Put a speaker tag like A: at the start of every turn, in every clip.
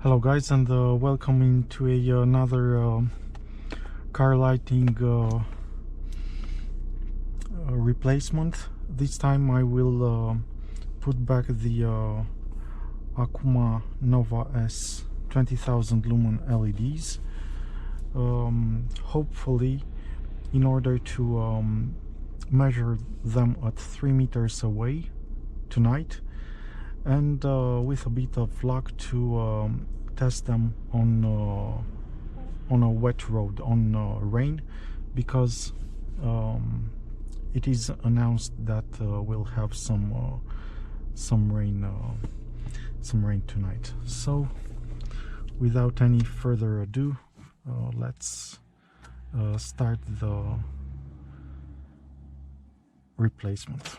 A: Hello guys, and welcome into another car lighting replacement. This time I will put back the ACUMA Nova S 20,000 lumen LEDs, hopefully in order to measure them at 3 meters away tonight, and with a bit of luck to test them on a wet road, on rain, because it is announced that we'll have some rain tonight. So without any further ado, let's start the replacement.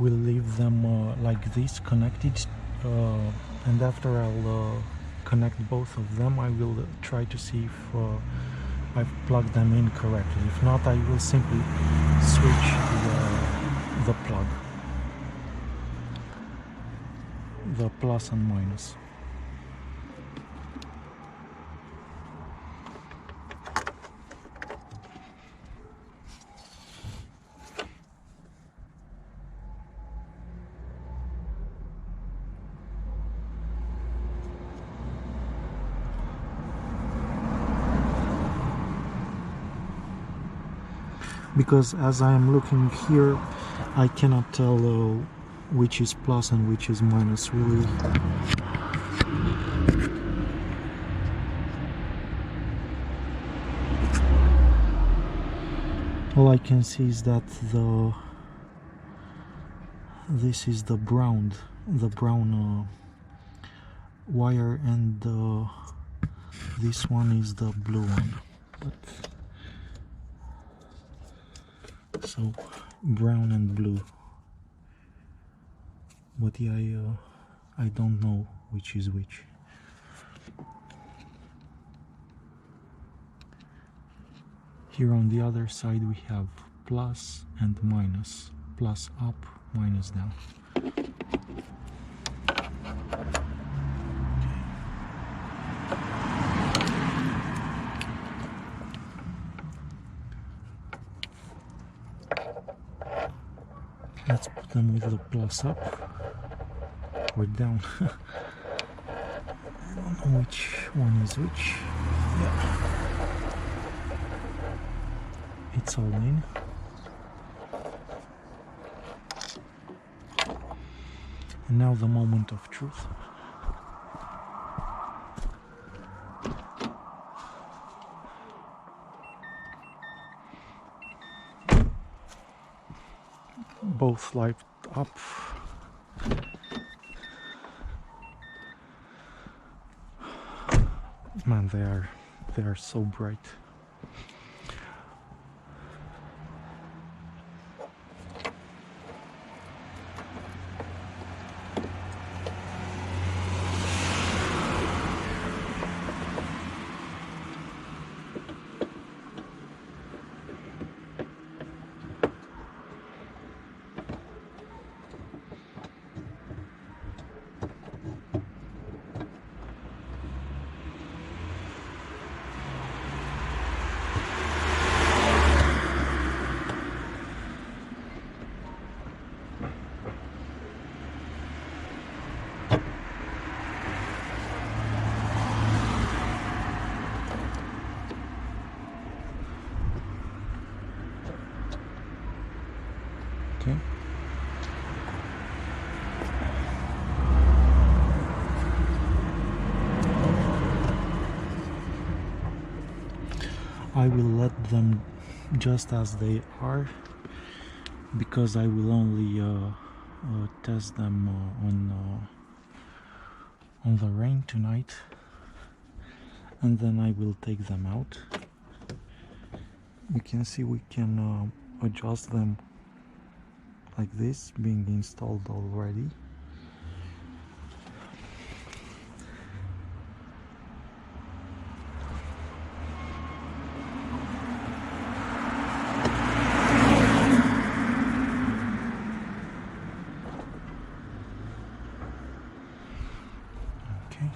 A: will leave them like this connected, and after I'll connect both of them, I will try to see if I've plugged them in correctly. If not, I will simply switch the plug, the plus and minus. Because as I am looking here, I cannot tell which is plus and which is minus, really. All I can see is that this is the brown wire, and this one is the blue one. So brown and blue, but yeah, I don't know which is which. Here on the other side we have plus and minus, plus up, minus down. Let's put them with the plus up or down. I don't know which one is which. Yeah. It's all in. And now the moment of truth. Both light up. Man, they are so bright. Okay. I will let them just as they are, because I will only test them on the rain tonight, and then I will take them out. You can see we can adjust them like this, being installed already. Okay.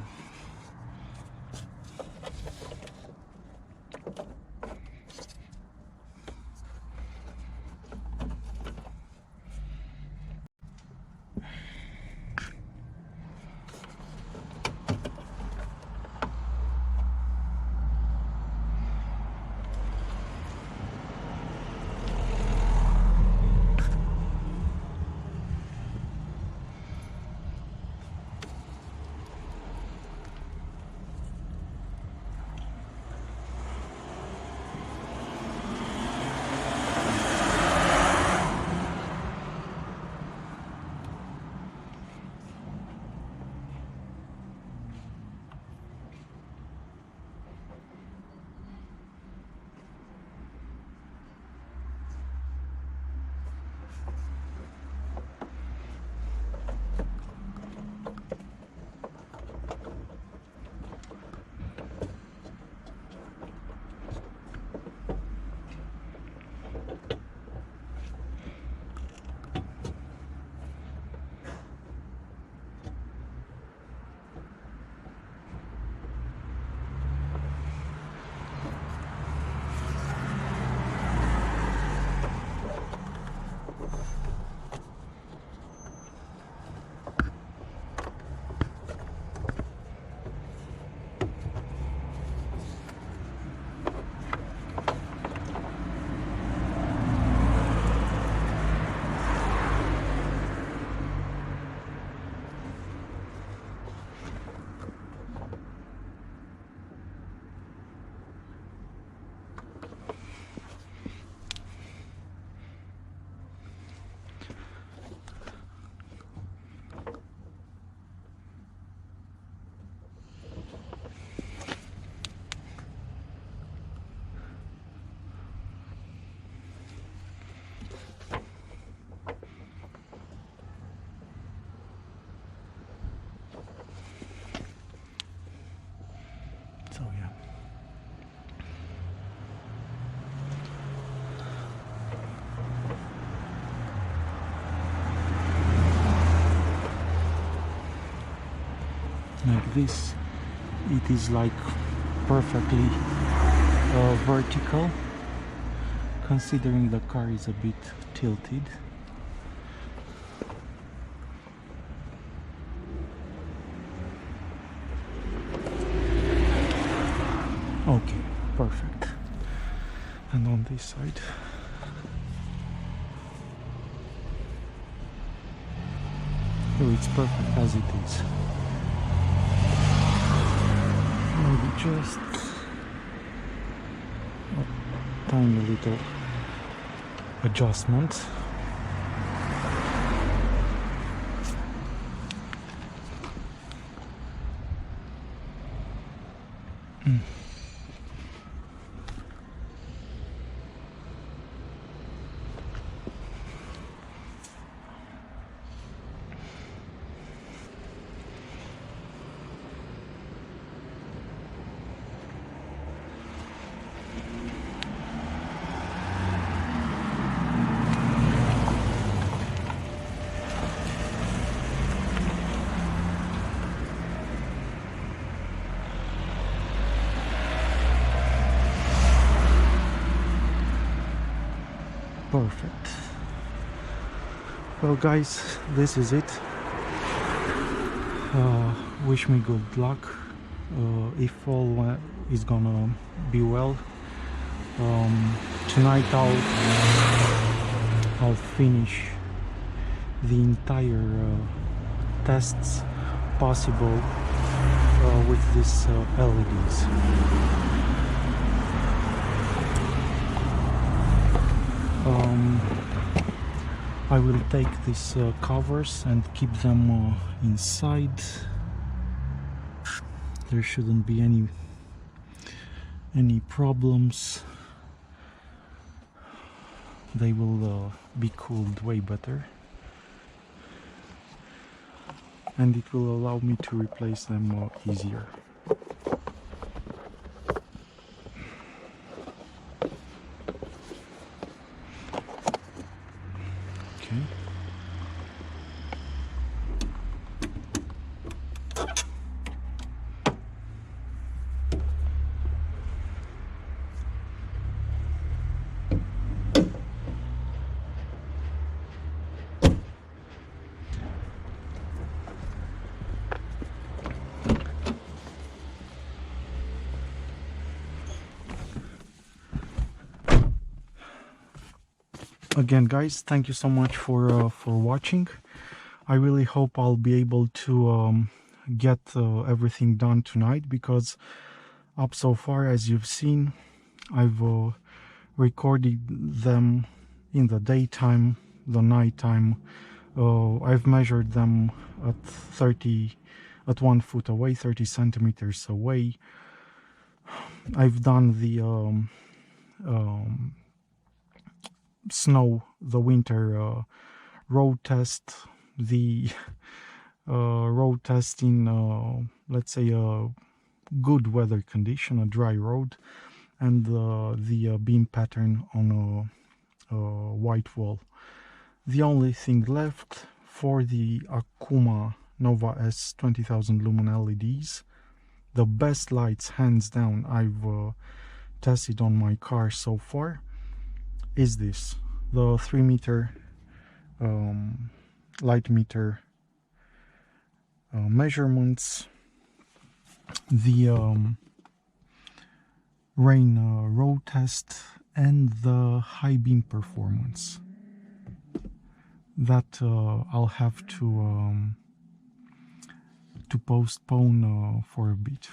A: So yeah. Like this, it is like perfectly vertical, considering the car is a bit tilted. Okay, perfect. And on this side, here it's perfect as it is. Maybe just a tiny little adjustment. Perfect. Well guys, this is it. Wish me good luck. If all is gonna be well, tonight I'll finish the entire tests possible with these LEDs. I will take these covers and keep them inside. There shouldn't be any problems. They will be cooled way better, and it will allow me to replace them easier. Okay. Again guys, thank you so much for watching. I really hope I'll be able to get everything done tonight, because up so far, as you've seen, I've recorded them in the daytime, the nighttime. I've measured them at 1 foot away, 30 centimeters away. I've done the the winter road test, the road test in let's say a good weather condition, a dry road, and the beam pattern on a white wall. The only thing left for the ACUMA Nova S 20,000 lumen LEDs, the best lights hands down I've tested on my car so far, is this, the 3 meter light meter measurements, the rain road test, and the high beam performance. That I'll have to postpone for a bit.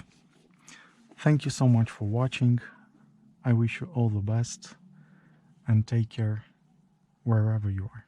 A: Thank you so much for watching. I wish you all the best, and take care wherever you are.